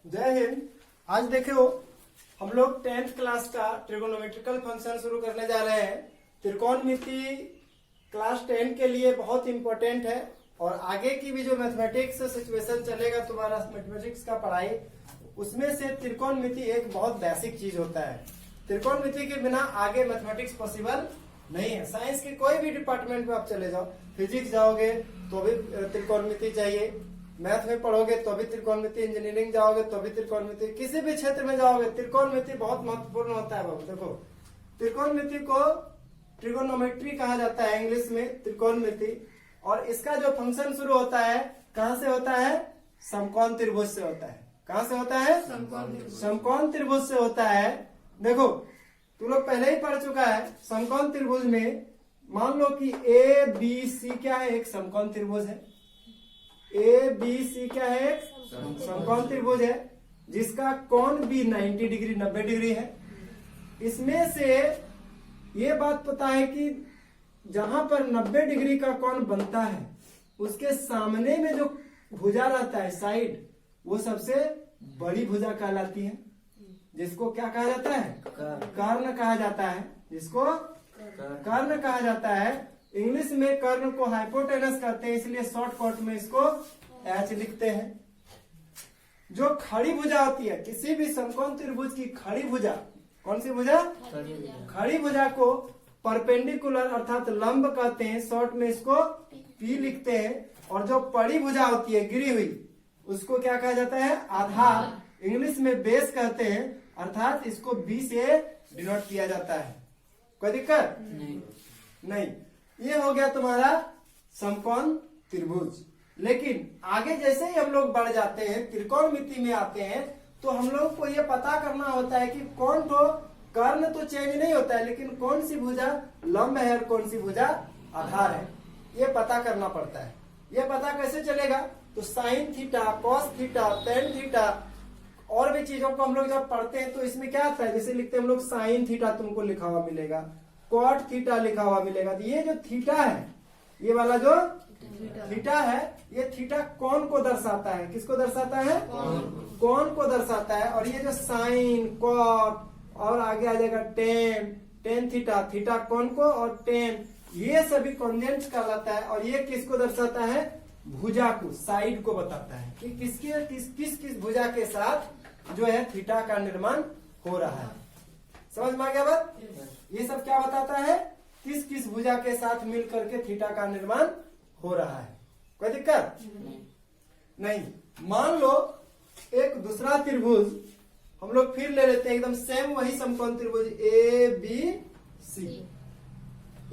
जय हिंद। आज देखो हम लोग 10th क्लास का ट्रिगोनोमेट्रिकल फंक्शन शुरू करने जा रहे हैं। त्रिकोणमिति क्लास 10 के लिए बहुत इंपॉर्टेंट है और आगे की भी जो मैथमेटिक्स सिचुएशन चलेगा तुम्हारा मैथमेटिक्स का पढ़ाई, उसमें से त्रिकोणमिति एक बहुत बेसिक चीज होता है। त्रिकोणमिति के बिना आगे मैथमेटिक्स पॉसिबल नहीं है। साइंस के कोई भी डिपार्टमेंट में आप चले जाओ, फिजिक्स जाओगे तो भी त्रिकोणमिति चाहिए, मैथ में पढ़ोगे तो भी त्रिकोणमिति, इंजीनियरिंग जाओगे तो भी त्रिकोणमिति, किसी भी क्षेत्र में जाओगे त्रिकोणमिति बहुत महत्वपूर्ण होता है। बाबू देखो, त्रिकोणमिति को ट्रिगोनोमेट्री कहा जाता है इंग्लिश में, त्रिकोणमिति। और इसका जो फंक्शन शुरू होता है कहां से होता है? समकोण त्रिभुज से होता है। कहां से होता है? समकोण त्रिभुज से होता है। देखो तुम लोग पहले ही पढ़ चुका है। समकोण त्रिभुज में मान लो कि ए बी सी क्या है? एक समकोण त्रिभुज है। ए बी सी क्या है? एक समकोण त्रिभुज है जिसका कोण भी 90 डिग्री 90 डिग्री है। इसमें से ये बात पता है कि जहां पर 90 डिग्री का कोण बनता है उसके सामने में जो भुजा रहता है साइड, वो सबसे बड़ी भुजा कहलाती है, जिसको क्या कहा जाता है? कर्ण कहा जाता है। जिसको कर्ण कहा जाता है। इंग्लिश में कर्ण को हाइपोटेनस कहते हैं, इसलिए शॉर्टकट में इसको एच लिखते हैं। जो खड़ी भुजा होती है किसी भी समकोण त्रिभुज की, खड़ी भुजा, कौन सी भुजा? खड़ी भुजा को परपेंडिकुलर अर्थात लंब कहते हैं, शॉर्ट में इसको पी लिखते हैं। और जो पड़ी भुजा होती है गिरी हुई, उसको क्या कहा जाता है? आधार, इंग्लिश में बेस कहते हैं, अर्थात इसको बी से डिनोट किया जाता है। कोई दिक्कत नहीं। ये हो गया तुम्हारा समकोण त्रिभुज। लेकिन आगे जैसे ही हम लोग बढ़ जाते हैं, त्रिकोणमिति में आते हैं, तो हम लोग को ये पता करना होता है कि कौन तो कर्ण तो चेंज नहीं होता है, लेकिन कौन सी भुजा लंब है और कौन सी भुजा आधार है, ये पता करना पड़ता है। ये पता कैसे चलेगा? तो sine theta, cos theta, tan theta और भी चीजों को हम लोग जब पढ़ते हैं तो इसमें क्या आता है? जैसे लिखते हैं हम लोग साइन थीटा, तुमको लिखा हुआ मिलेगा, कॉट थीटा लिखा हुआ मिलेगा। तो ये जो थीटा है, ये वाला जो थीटा है, ये थीटा कोण को दर्शाता है। किसको दर्शाता है? कोण को दर्शाता है। और ये जो साइन, कॉट और आगे आ जाएगा टेन, टेन थीटा, थीटा कोण को, और टेन, ये सभी कॉन्जेंट्स कहलाता है। और ये किसको दर्शाता है? भुजा को, साइड को बताता है कि किस भुजा के साथ जो है थीटा का निर्माण हो रहा है। समझ में आ गया बात? ये सब क्या बताता है? किस भुजा के साथ मिल करके थीटा का निर्माण हो रहा है। कोई दिक्कत नहीं। मान लो एक दूसरा त्रिभुज हम लोग फिर ले लेते हैं, एकदम सेम वही समकोण त्रिभुज A B C.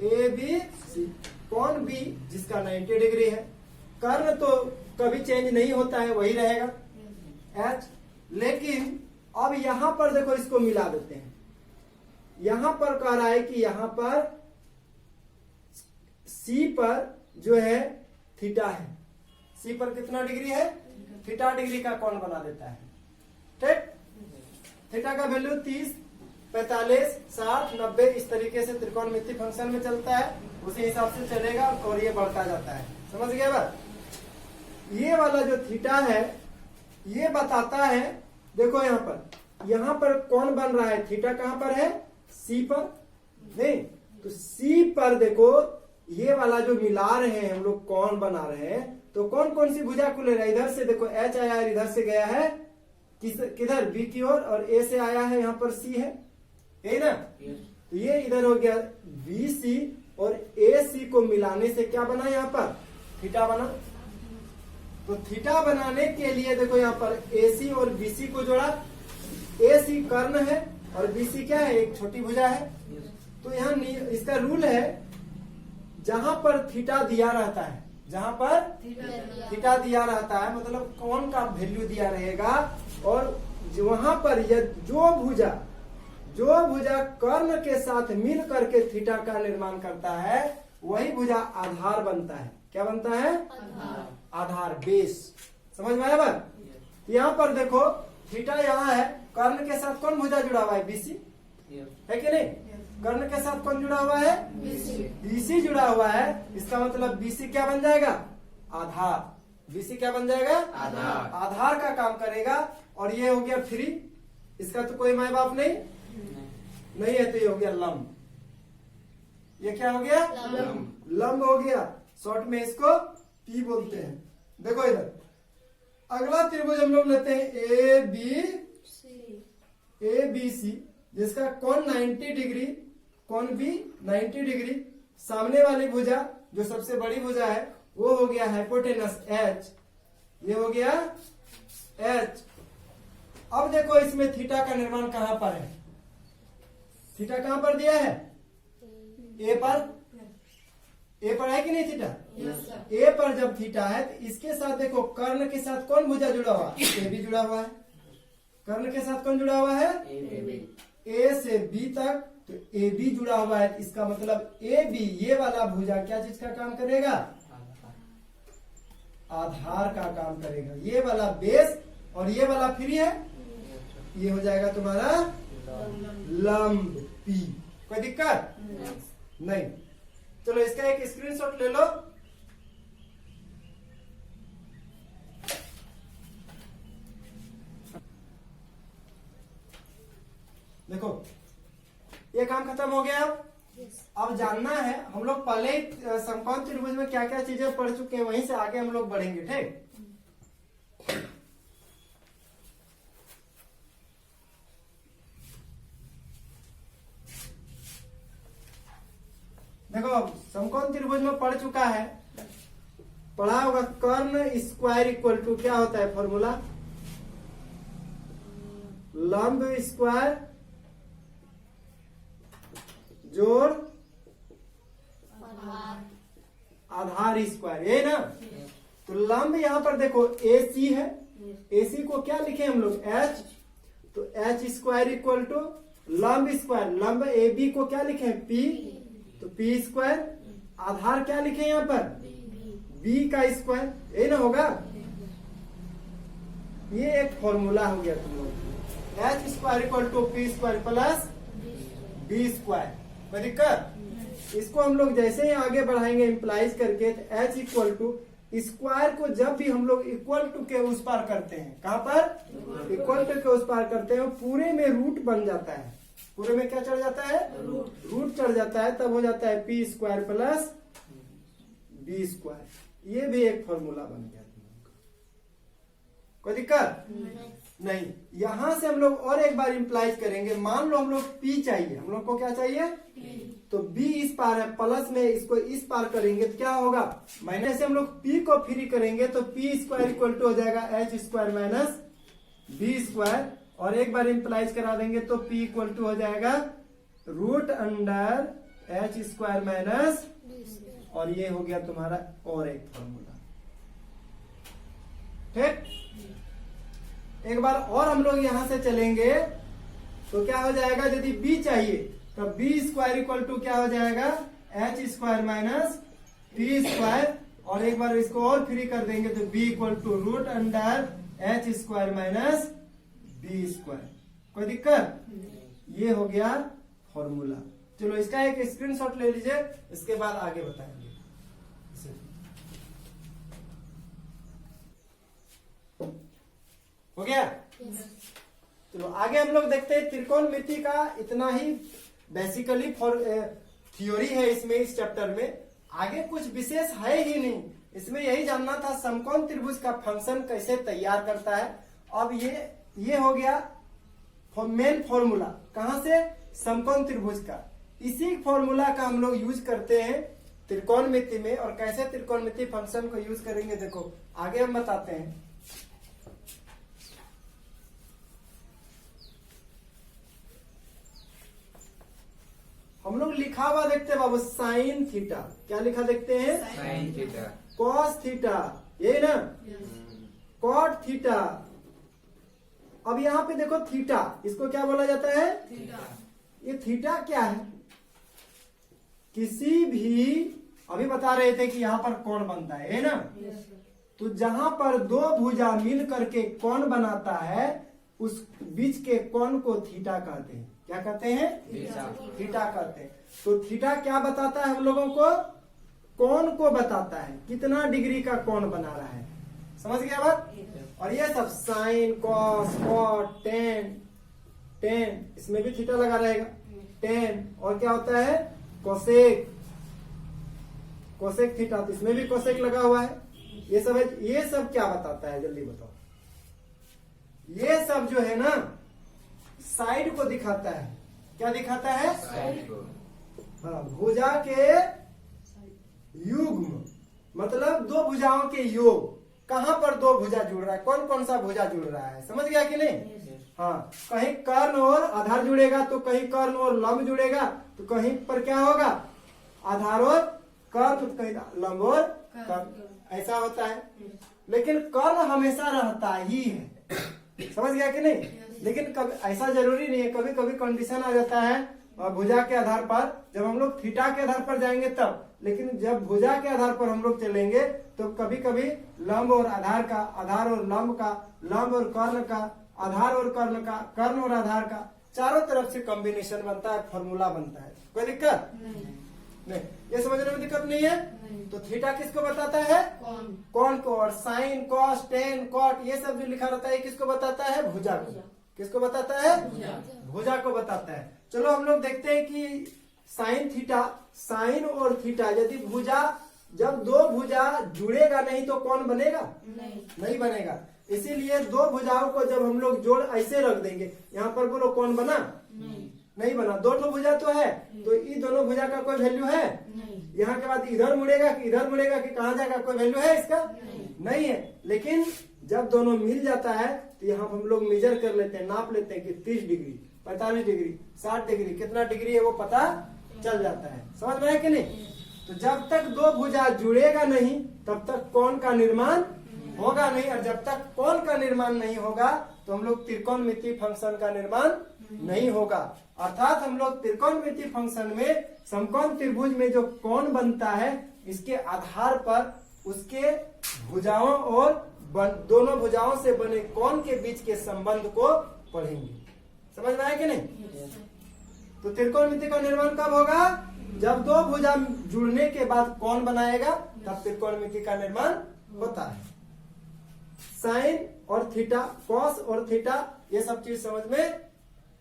A B C, कोण बी जिसका 90 डिग्री है, कर्ण तो कभी चेंज नहीं होता है, वही रहेगा एच। लेकिन अब यहां पर देखो, इसको मिला देते हैं। यहां पर कह रहा है कि यहां पर सी पर जो है थीटा है। सी पर कितना डिग्री है? थीटा डिग्री का कोण बना देता है। ठीक, थीटा का वैल्यू 30, 45, 60, 90 इस तरीके से त्रिकोणमिति फंक्शन में चलता है, उसी हिसाब से चलेगा और ये बढ़ता जाता है। समझ गया बात? ये वाला जो थीटा है ये बताता है, देखो यहां पर कौन बन रहा है? थीटा कहां पर है? सी पर नहीं, तो सी पर देखो ये वाला जो मिला रहे हैं हम लोग, कौन बना रहे हैं, तो कौन कौन सी भुजा को ले रहा है? इधर से देखो एच आया है, इधर से गया है किधर? बी की ओर, और ए से आया है, यहाँ पर सी है, यही ना? तो ये इधर हो गया बी सी, और ए सी को मिलाने से क्या बना? यहाँ पर थीटा बना। तो थीटा बनाने के लिए देखो यहाँ पर ए सी और बी सी को जोड़ा। ए सी कर्ण है और बी सी क्या है? एक छोटी भुजा है। तो यहाँ इसका रूल है, जहां पर थीटा दिया रहता है, जहां पर थीटा दिया रहता है, मतलब कोण का वैल्यू दिया रहेगा, और वहां पर जो भुजा कर्ण के साथ मिल करके थीटा का निर्माण करता है, वही भुजा आधार बनता है। क्या बनता है? आधार, बेस। समझ में आया बात? यहाँ पर देखो थीटा यहाँ है, कर्ण के साथ कौन भुजा जुड़ा हुआ है? बीसी है कि नहीं? कर्ण के साथ कौन जुड़ा हुआ है? बीसी जुड़ा हुआ है। इसका मतलब बीसी क्या बन जाएगा? आधार। BC क्या बन जाएगा? आधार। आधार का काम करेगा। और ये हो गया फ्री, इसका तो कोई माँ बाप नहीं है, तो ये हो गया लंब। ये क्या हो गया? लंब हो गया। शॉर्ट में इसको P बोलते हैं। देखो इधर अगला त्रिभुज हम लोग लेते हैं ABC, जिसका कोण 90 डिग्री, कोण भी 90 डिग्री। सामने वाली भुजा जो सबसे बड़ी भुजा है वो हो गया हाइपोटेनस H, ये हो गया H। अब देखो इसमें थीटा का निर्माण कहां पर है? थीटा कहां पर दिया है? ए पर है कि नहीं थीटा? ए पर जब थीटा है तो इसके साथ देखो कर्ण के साथ कौन भुजा जुड़ा हुआ? ए भी जुड़ा हुआ है। कर्ण के साथ कौन जुड़ा हुआ है? ए से बी तक, तो ए बी जुड़ा हुआ है। इसका मतलब ए बी, ये वाला भुजा क्या चीज का काम करेगा? आधार का काम करेगा। ये वाला बेस और ये वाला फ्री है, ये हो जाएगा तुम्हारा लंब P। कोई दिक्कत नहीं। चलो इसका एक स्क्रीनशॉट ले लो। देखो ये काम खत्म हो गया। अब जानना है, हम लोग पहले समकोण त्रिभुज में क्या क्या चीजें पढ़ चुके हैं, वहीं से आगे हम लोग बढ़ेंगे। ठीक, देखो समकोण त्रिभुज में पढ़ चुका है, पढ़ा होगा कर्ण स्क्वायर इक्वल टू क्या होता है फॉर्मूला? लंब स्क्वायर जोड़ आधार स्क्वायर, ये ना। तो लंब यहां पर देखो AC है, AC को क्या लिखे हम लोग? H। तो H स्क्वायर इक्वल टू लंब स्क्वायर, लंब AB को क्या लिखे? P, तो P स्क्वायर। आधार क्या लिखे यहाँ पर? B का स्क्वायर, ये ना होगा। ये एक फॉर्मूला हो गया तुम लोग। H square equal to P square plus B square. कोई दिक्कत? इसको हम लोग जैसे ही आगे बढ़ाएंगे इम्प्लाइज करके, तो H इक्वल टू स्क्वायर को जब भी हम लोग इक्वल टू के उस पार करते हैं, कहां पर? इक्वल टू के उस पार करते हैं, पूरे में रूट बन जाता है। पूरे में क्या चढ़ जाता है? रूट चढ़ जाता है, तब हो जाता है P square plus B square. ये भी एक फॉर्मूला बन गया। कोई दिक्कत नहीं। यहां से हम लोग और एक बार इम्प्लाइज करेंगे। मान लो हम लोग P चाहिए, हम लोग को क्या चाहिए? तो B इस पार है, प्लस में इसको इस पार करेंगे तो क्या होगा? माइनस से हम लोग P को फ्री करेंगे तो P स्क्वायर इक्वल टू हो जाएगा H square minus B square. और एक बार इम्प्लाइज करा देंगे तो P इक्वल टू हो जाएगा root under H square minus, और ये हो गया तुम्हारा और एक फॉर्मूला। ठीक, एक बार और हम लोग यहां से चलेंगे तो क्या हो जाएगा? यदि B चाहिए तो B स्क्वायर इक्वल टू क्या हो जाएगा? H square minus P square. और एक बार इसको और फ्री कर देंगे तो B equal to root under H square minus B square. कोई दिक्कत? ये हो गया फॉर्मूला। चलो इसका एक स्क्रीनशॉट ले लीजिए, इसके बाद आगे बताएंगे। हो गया? चलो आगे हम लोग देखते हैं। त्रिकोणमिति का इतना ही बेसिकली थ्योरी है इसमें, इस चैप्टर में। आगे कुछ विशेष है ही नहीं। इसमें यही जानना था समकोण त्रिभुज का फंक्शन कैसे तैयार करता है। अब ये हो गया मेन फॉर्मूला। कहां से? समकोण त्रिभुज का। इसी फॉर्मूला का हम लोग यूज करते हैं त्रिकोणमिति में। और कैसे त्रिकोणमिति फंक्शन को यूज करेंगे देखो आगे हम बताते हैं। हम लोग लिखा हुआ देखते हैं बाबू, साइन थीटा। क्या लिखा देखते हैं? Sine theta. कॉस थीटा, ये ना। Cot theta. अब यहाँ पे देखो थीटा, इसको क्या बोला जाता है? ये थीटा क्या है? किसी भी, अभी बता रहे थे कि यहाँ पर कोण बनता है ना। तो जहां पर दो भुजा मिल करके कोण बनाता है, उस बीच के कोण को थीटा कहते हैं। क्या कहते हैं? थीटा कहते हैं। तो थीटा क्या बताता है हम लोगों को? कोण को बताता है, कितना डिग्री का कोण बना रहा है। समझ गया बात। और ये सब साइन कॉस कॉट टेन इसमें भी थीटा लगा रहेगा। टेन और क्या होता है कोसेक थीटा, तो इसमें भी कोसेक लगा हुआ है। ये सब है। ये सब क्या बताता है जल्दी बताओ। ये सब जो है ना साइड को दिखाता है। क्या दिखाता है? साइड को। हाँ, भुजा के युग्म, मतलब दो भुजाओं के योग। कहां पर दो भुजा जुड़ रहा है, कौन कौन सा भुजा जुड़ रहा है, समझ गया कि नहीं? हाँ, कहीं कर्ण और आधार जुड़ेगा तो कहीं कर्ण और लंब जुड़ेगा, तो कहीं पर क्या होगा आधार और कर्ण, तो कहीं लंब और कर्ण, ऐसा होता है। लेकिन कर्ण हमेशा रहता ही है, समझ गया कि नहीं? लेकिन कभी ऐसा जरूरी नहीं है, कभी कभी कंडीशन आ जाता है भुजा के आधार पर, जब हम लोग थीटा के आधार पर जाएंगे तब। लेकिन जब भुजा के आधार पर हम लोग चलेंगे तो कभी कभी लंब और आधार का, आधार और लंब का, लंब और कर्ण का, आधार और कर्ण का, कर्ण और आधार का, चारों तरफ से कॉम्बिनेशन बनता है, फॉर्मूला बनता है। कोई दिक्कत नहीं, ये समझने में दिक्कत नहीं है। तो थीटा किसको बताता है? कौन को। और साइन कॉस टेन कॉट ये सब जो लिखा रहता है किसको बताता है? भुजा को। किसको बताता है? भुजा को बताता है। चलो हम लोग देखते हैं कि साइन थीटा, साइन और थीटा, यदि भुजा, जब दो भुजा जुड़ेगा नहीं तो कौन बनेगा? नहीं बनेगा। इसीलिए दो भुजाओं को जब हम लोग जोड़ ऐसे रख देंगे, यहाँ पर बोलो कौन बना? नहीं बना। दो भुजा तो है, तो ये दोनों भुजा का कोई वैल्यू है? यहाँ के बाद इधर मुड़ेगा कि इधर मुड़ेगा कि कहाँ जाएगा, कोई वैल्यू है इसका? नहीं है। लेकिन जब दोनों मिल जाता है तो यहाँ हम लोग मेजर कर लेते हैं, नाप लेते हैं कि 30 डिग्री 45 डिग्री 60 डिग्री कितना डिग्री है वो पता चल जाता है। समझ में है कि नहीं? तो जब तक दो भुजा जुड़ेगा नहीं तब तक कोण का निर्माण होगा नहीं, और जब तक कोण का निर्माण नहीं होगा तो हम लोग त्रिकोणमितीय फंक्शन का निर्माण नहीं होगा। अर्थात हम लोग त्रिकोणमितीय फंक्शन में समकोण त्रिभुज में जो कोण बनता है इसके आधार पर उसके भुजाओं और दोनों भुजाओं से बने कोण के बीच के संबंध को पढ़ेंगे। समझ में आया कि नहीं? तो त्रिकोणमिति का निर्माण कब होगा? जब दो भुजा जुड़ने के बाद कोण बनाएगा तब त्रिकोणमिति का निर्माण होता है। साइन और थीटा, कॉस और थीटा, ये सब चीज समझ में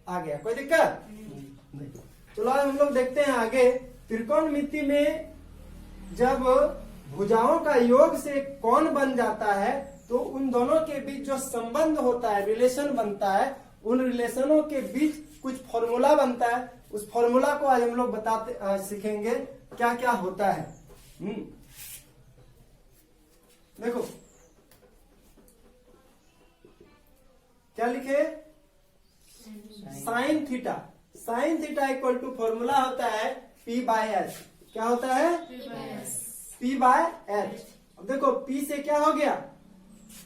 आ गया, कोई दिक्कत नहीं। चलो आज हम लोग देखते हैं आगे। त्रिकोणमिति में जब भुजाओं का योग से कोण बन जाता है तो उन दोनों के बीच जो संबंध होता है, रिलेशन बनता है, उन रिलेशनों के बीच कुछ फॉर्मूला बनता है। उस फॉर्मूला को आज हम लोग बताते सीखेंगे क्या क्या होता है। देखो क्या लिखे? Sine theta. Sine theta equal to formula होता है P बाय एच। क्या होता है? P by H. अब देखो P से क्या हो गया?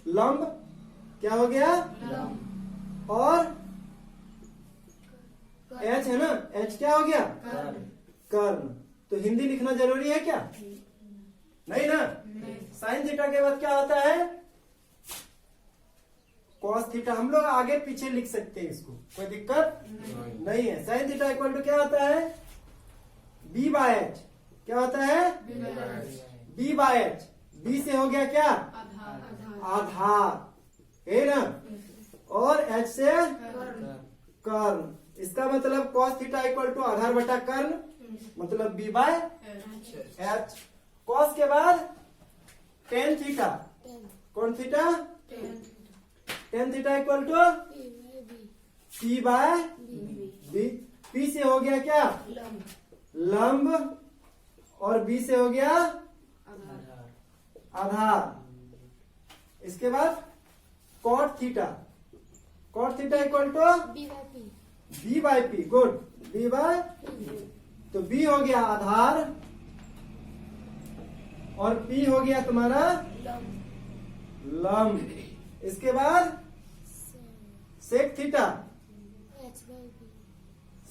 लंब। क्या हो गया? लंब। और H है ना, H क्या हो गया? कर्ण। तो हिंदी लिखना जरूरी है क्या? नहीं ना। साइन थीटा के बाद क्या होता है? Cos theta. हम लोग आगे पीछे लिख सकते हैं इसको, कोई दिक्कत नहीं है। साइन थीटा इक्वल टू क्या होता है? B by H. क्या होता है? B by H. B से हो गया क्या? आधार है ना, और H से कर्ण। इसका मतलब कॉस थीटा इक्वल टू आधार बटा कर्ण, मतलब B बाय एच। कॉस के बाद टेन थीटा। कौन theta? Tan theta equal to P by B। P से हो गया क्या? लंब। और B से हो गया आधार। इसके बाद cot theta. Cot theta equal to B by P। Good. B by, तो B हो गया आधार और P हो गया तुम्हारा लंब। इसके बाद sec theta.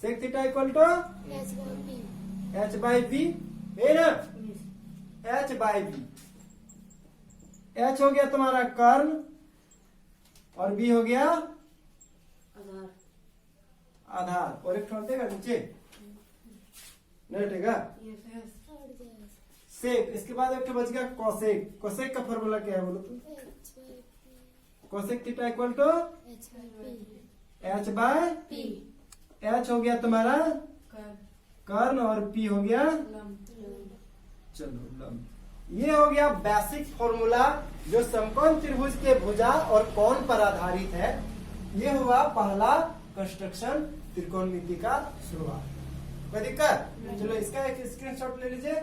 Sec theta equal to H by B है ना, H बाय B। H हो गया तुम्हारा कर्ण और B हो गया आधार। और एक हटेगा नीचे, नहीं हटेगा। सेक, इसके बाद एक बच गया कोसेक। कोसेक का फॉर्मूला क्या है बोलो तो? Cosec theta equal to H by P. H हो गया तुम्हारा कर्ण और पी हो गया चलो लंब। ये हो गया बेसिक फॉर्मूला जो समकोण त्रिभुज के भुजा और कोण पर आधारित है। ये हुआ पहला कंस्ट्रक्शन त्रिकोणमिति का शुरुआत। कोई दिक्कत? चलो इसका एक स्क्रीनशॉट ले लीजिए।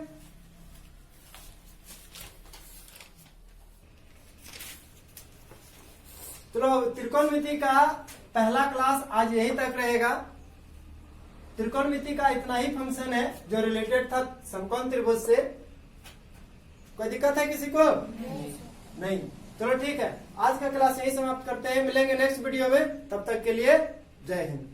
चलो त्रिकोणमिति का पहला क्लास आज यहीं तक रहेगा। त्रिकोणमिति का इतना ही फंक्शन है जो रिलेटेड था समकोण त्रिभुज से। कोई दिक्कत है किसी को? नहीं। चलो ठीक है, आज का क्लास यही समाप्त करते हैं। मिलेंगे नेक्स्ट वीडियो में, तब तक के लिए जय हिंद।